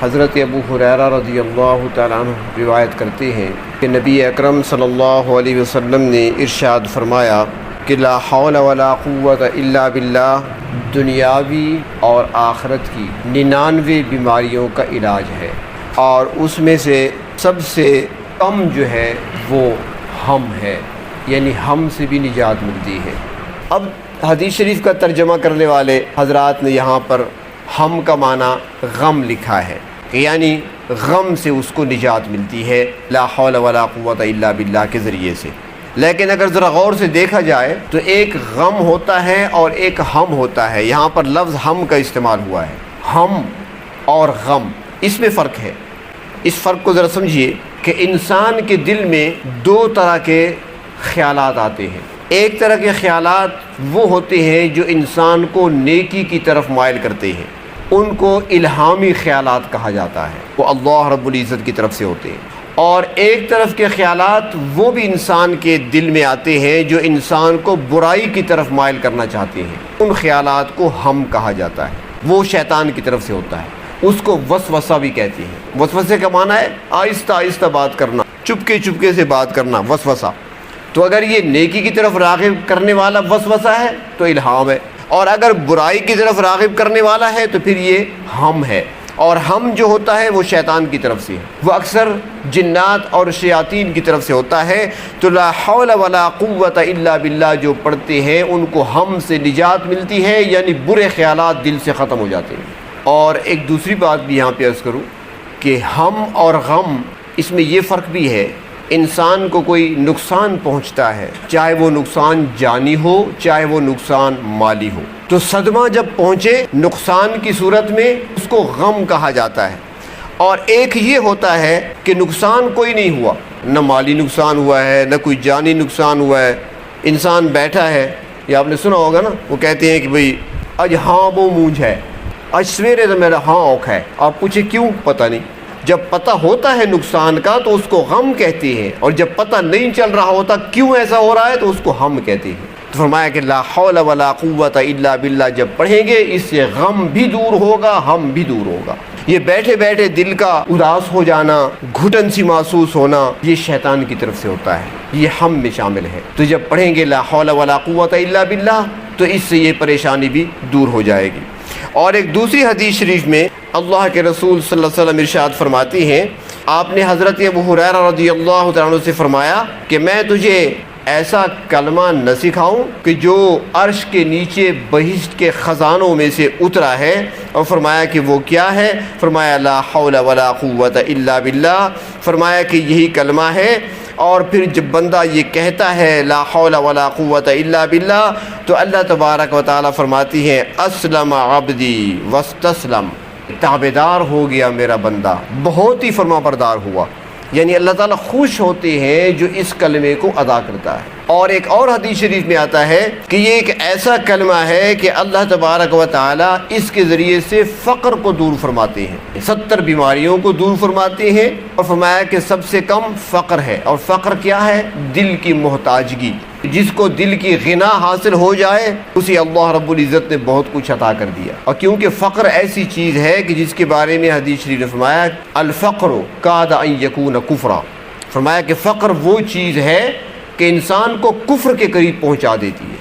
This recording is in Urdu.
حضرت ابو ہریرہ رضی اللہ تعالیٰ عنہ روایت کرتے ہیں کہ نبی اکرم صلی اللہ علیہ وسلم نے ارشاد فرمایا کہ لا حول ولا قوت الا باللہ دنیاوی اور آخرت کی 99 بیماریوں کا علاج ہے، اور اس میں سے سب سے کم جو ہے وہ ہم ہے، یعنی ہم سے بھی نجات ملتی ہے۔ اب حدیث شریف کا ترجمہ کرنے والے حضرات نے یہاں پر ہم کا معنی غم لکھا ہے، یعنی غم سے اس کو نجات ملتی ہے لا حول ولا قوت الا باللہ کے ذریعے سے۔ لیکن اگر ذرا غور سے دیکھا جائے تو ایک غم ہوتا ہے اور ایک ہم ہوتا ہے، یہاں پر لفظ ہم کا استعمال ہوا ہے۔ ہم اور غم، اس میں فرق ہے۔ اس فرق کو ذرا سمجھیے کہ انسان کے دل میں دو طرح کے خیالات آتے ہیں۔ ایک طرح کے خیالات وہ ہوتے ہیں جو انسان کو نیکی کی طرف مائل کرتے ہیں، ان کو الہامی خیالات کہا جاتا ہے، وہ اللہ رب العزت کی طرف سے ہوتے ہیں۔ اور ایک طرف کے خیالات وہ بھی انسان کے دل میں آتے ہیں جو انسان کو برائی کی طرف مائل کرنا چاہتے ہیں، ان خیالات کو ہم کہا جاتا ہے، وہ شیطان کی طرف سے ہوتا ہے، اس کو وسوسہ بھی کہتے ہیں۔ وسوسے کا معنی ہے آہستہ آہستہ بات کرنا، چپکے چپکے سے بات کرنا، وسوسہ۔ تو اگر یہ نیکی کی طرف راغب کرنے والا وسوسہ ہے تو الہام ہے، اور اگر برائی کی طرف راغب کرنے والا ہے تو پھر یہ ہم ہے۔ اور ہم جو ہوتا ہے وہ شیطان کی طرف سے ہے، وہ اکثر جنات اور شیاطین کی طرف سے ہوتا ہے۔ تو لا حول ولا قوت الا باللہ جو پڑھتے ہیں ان کو ہم سے نجات ملتی ہے، یعنی برے خیالات دل سے ختم ہو جاتے ہیں۔ اور ایک دوسری بات بھی یہاں پہ عرض کروں کہ ہم اور غم، اس میں یہ فرق بھی ہے، انسان کو کوئی نقصان پہنچتا ہے، چاہے وہ نقصان جانی ہو چاہے وہ نقصان مالی ہو، تو صدمہ جب پہنچے نقصان کی صورت میں اس کو غم کہا جاتا ہے۔ اور ایک یہ ہوتا ہے کہ نقصان کوئی نہیں ہوا، نہ مالی نقصان ہوا ہے نہ کوئی جانی نقصان ہوا ہے، انسان بیٹھا ہے، یا آپ نے سنا ہوگا نا، وہ کہتے ہیں کہ بھئی آج ہاں وہ مونجھ ہے، آج سویرے تو میرا ہاں اوکھ ہے۔ آپ پوچھے کیوں؟ پتہ نہیں۔ جب پتہ ہوتا ہے نقصان کا تو اس کو غم کہتے ہیں، اور جب پتہ نہیں چل رہا ہوتا کیوں ایسا ہو رہا ہے تو اس کو ہم کہتے ہیں۔ تو فرمایا کہ لا حول ولا قوت الا باللہ جب پڑھیں گے اس سے غم بھی دور ہوگا، ہم بھی دور ہوگا۔ یہ بیٹھے بیٹھے دل کا اداس ہو جانا، گھٹن سی محسوس ہونا، یہ شیطان کی طرف سے ہوتا ہے، یہ ہم میں شامل ہے۔ تو جب پڑھیں گے لا حول ولا قوت الا باللہ تو اس سے یہ پریشانی بھی دور ہو جائے گی۔ اور ایک دوسری حدیث شریف میں اللہ کے رسول صلی اللہ علیہ وسلم ارشاد فرماتے ہیں، آپ نے حضرت ابو ہریرہ رضی اللہ تعالیٰ عنہ سے فرمایا کہ میں تجھے ایسا کلمہ نہ سکھاؤں کہ جو عرش کے نیچے بہشت کے خزانوں میں سے اترا ہے؟ اور فرمایا کہ وہ کیا ہے؟ فرمایا لا حول ولا قوت الا باللہ، فرمایا کہ یہی کلمہ ہے۔ اور پھر جب بندہ یہ کہتا ہے لا حول ولا قوت الا باللہ تو اللہ تبارک و تعالیٰ فرماتی ہے اسلم عبدی واستسلم، تابعدار ہو گیا میرا بندہ، بہت ہی فرما بردار ہوا، یعنی اللہ تعالیٰ خوش ہوتے ہیں جو اس کلمے کو ادا کرتا ہے۔ اور ایک اور حدیث شریف میں آتا ہے کہ یہ ایک ایسا کلمہ ہے کہ اللہ تبارک و تعالیٰ اس کے ذریعے سے فقر کو دور فرماتے ہیں، 70 بیماریوں کو دور فرماتے ہیں، اور فرمایا کہ سب سے کم فقر ہے۔ اور فقر کیا ہے؟ دل کی محتاجگی، جس کو دل کی غنا حاصل ہو جائے اسے اللہ رب العزت نے بہت کچھ عطا کر دیا۔ اور کیونکہ فقر ایسی چیز ہے کہ جس کے بارے میں حدیث شریف نے فرمایا الفقر کاد ان یکون کفرا، فرمایا کہ فقر وہ چیز ہے کہ انسان کو کفر کے قریب پہنچا دیتی ہے۔